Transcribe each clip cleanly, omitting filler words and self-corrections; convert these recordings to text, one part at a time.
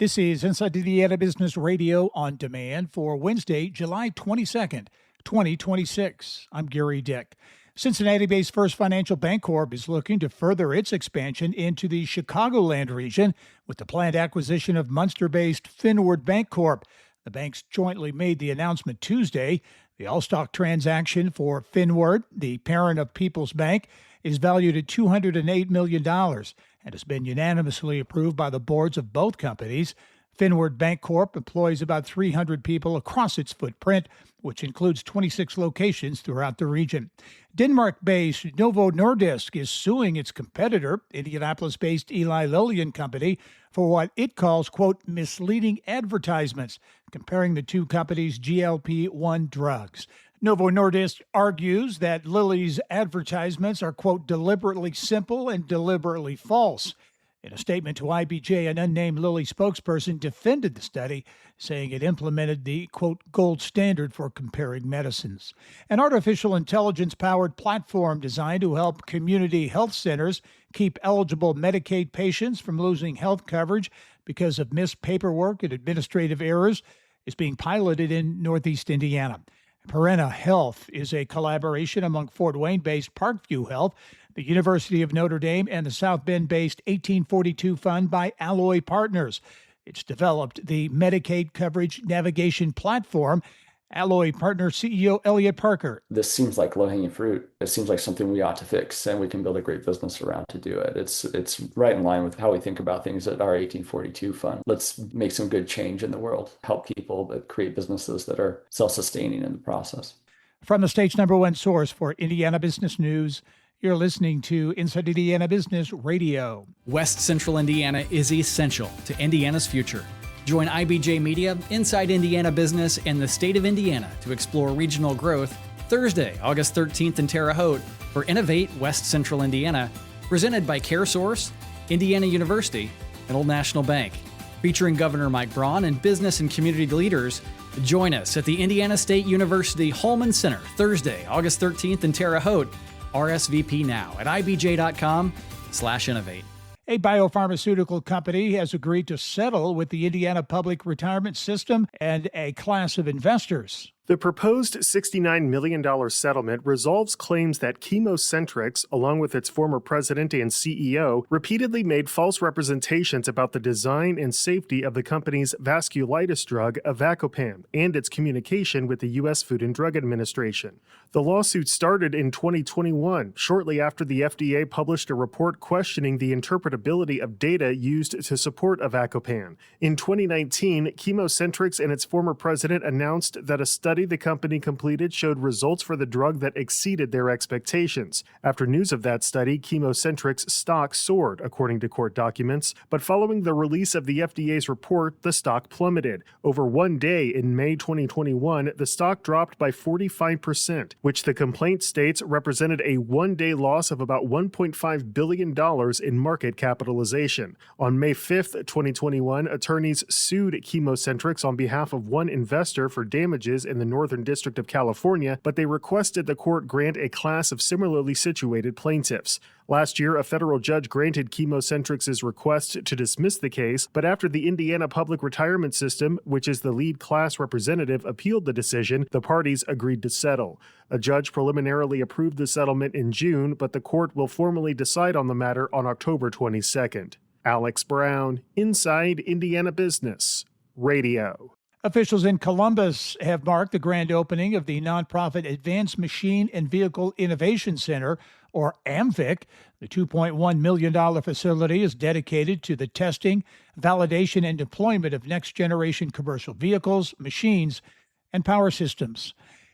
This is Inside Indiana Business Radio on demand for Wednesday, July 22nd, 2026. I'm Gary Dick. Cincinnati-based First Financial Bancorp is looking to further its expansion into the Chicagoland region with the planned acquisition of Munster-based Finward Bancorp. The banks jointly made the announcement Tuesday. The all-stock transaction for Finward, the parent of People's Bank, is valued at $208 million and has been unanimously approved by the boards of both companies. Finward Bancorp employs about 300 people across its footprint, which includes 26 locations throughout the region. Denmark-based Novo Nordisk is suing its competitor, Indianapolis-based Eli Lilly and Co, for what it calls, quote, misleading advertisements, comparing the two companies' GLP-1 drugs. Novo Nordisk argues that Lilly's advertisements are, quote, deliberately simple and deliberately false. In a statement to IBJ, an unnamed Lilly spokesperson defended the study, saying it implemented the, quote, gold standard for comparing medicines. An artificial intelligence-powered platform designed to help community health centers keep eligible Medicaid patients from losing health coverage because of missed paperwork and administrative errors is being piloted in Northeast Indiana. Perena Health is a collaboration among Fort Wayne-based Parkview Health, the University of Notre Dame, and the South Bend-based 1842 Fund by Alloy Partners. It's developed the Medicaid coverage navigation platform. Alloy Partner CEO Elliot Parker. This seems like low-hanging fruit. It seems like something we ought to fix, and we can build a great business around to do it. It's right in line with how we think about things at our 1842 fund. Let's make some good change in the world, help people that create businesses that are self-sustaining in the process. From the state's number one source for Indiana business news, you're listening to Inside Indiana Business Radio. West Central Indiana is essential to Indiana's future. Join IBJ Media, Inside Indiana Business, and the state of Indiana to explore regional growth Thursday, August 13th in Terre Haute for Innovate West Central Indiana, presented by CareSource, Indiana University, and Old National Bank. Featuring Governor Mike Braun and business and community leaders, join us at the Indiana State University Holman Center Thursday, August 13th in Terre Haute. RSVP now at ibj.com/innovate. A biopharmaceutical company has agreed to settle with the Indiana Public Retirement System and a class of investors. The proposed $69 million settlement resolves claims that ChemoCentryx, along with its former president and CEO, repeatedly made false representations about the design and safety of the company's vasculitis drug, Avacopan, and its communication with the U.S. Food and Drug Administration. The lawsuit started in 2021, shortly after the FDA published a report questioning the interpretability of data used to support Avacopan. In 2019, ChemoCentryx and its former president announced that a study the company completed showed results for the drug that exceeded their expectations. After news of that study, ChemoCentryx stock soared, according to court documents, but following the release of the FDA's report, the stock plummeted. Over one day in May 2021, the stock dropped by 45%, which the complaint states represented a one-day loss of about $1.5 billion in market capitalization. On May 5th, 2021, attorneys sued ChemoCentryx on behalf of one investor for damages in the Northern District of California, but they requested the court grant a class of similarly situated plaintiffs. Last year, a federal judge granted ChemoCentryx's request to dismiss the case, but after the Indiana Public Retirement System, which is the lead class representative, appealed the decision, the parties agreed to settle. A judge preliminarily approved the settlement in June, but the court will formally decide on the matter on October 22nd. Alex Brown, Inside Indiana Business Radio. Officials in Columbus have marked the grand opening of the nonprofit Advanced Machine and Vehicle Innovation Center, or AMVIC. The $2.1 million facility is dedicated to the testing, validation, and deployment of next-generation commercial vehicles, machines, and power systems.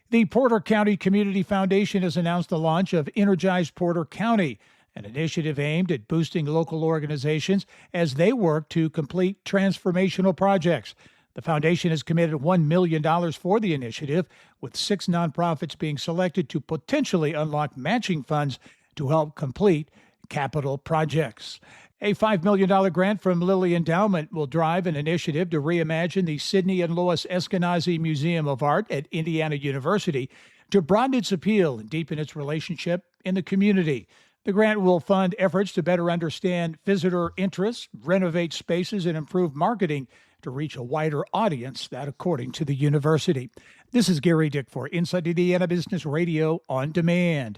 The Porter County Community Foundation has announced the launch of Energize Porter County, an initiative aimed at boosting local organizations as they work to complete transformational projects. The foundation has committed $1 million for the initiative, with 6 nonprofits being selected to potentially unlock matching funds to help complete capital projects. A $5 million grant from Lilly Endowment will drive an initiative to reimagine the Sidney and Lois Eskenazi Museum of Art at Indiana University to broaden its appeal and deepen its relationship in the community. The grant will fund efforts to better understand visitor interests, renovate spaces, and improve marketing to reach a wider audience, that according to the university. This is Gary Dick for Inside Indiana Business Radio on Demand.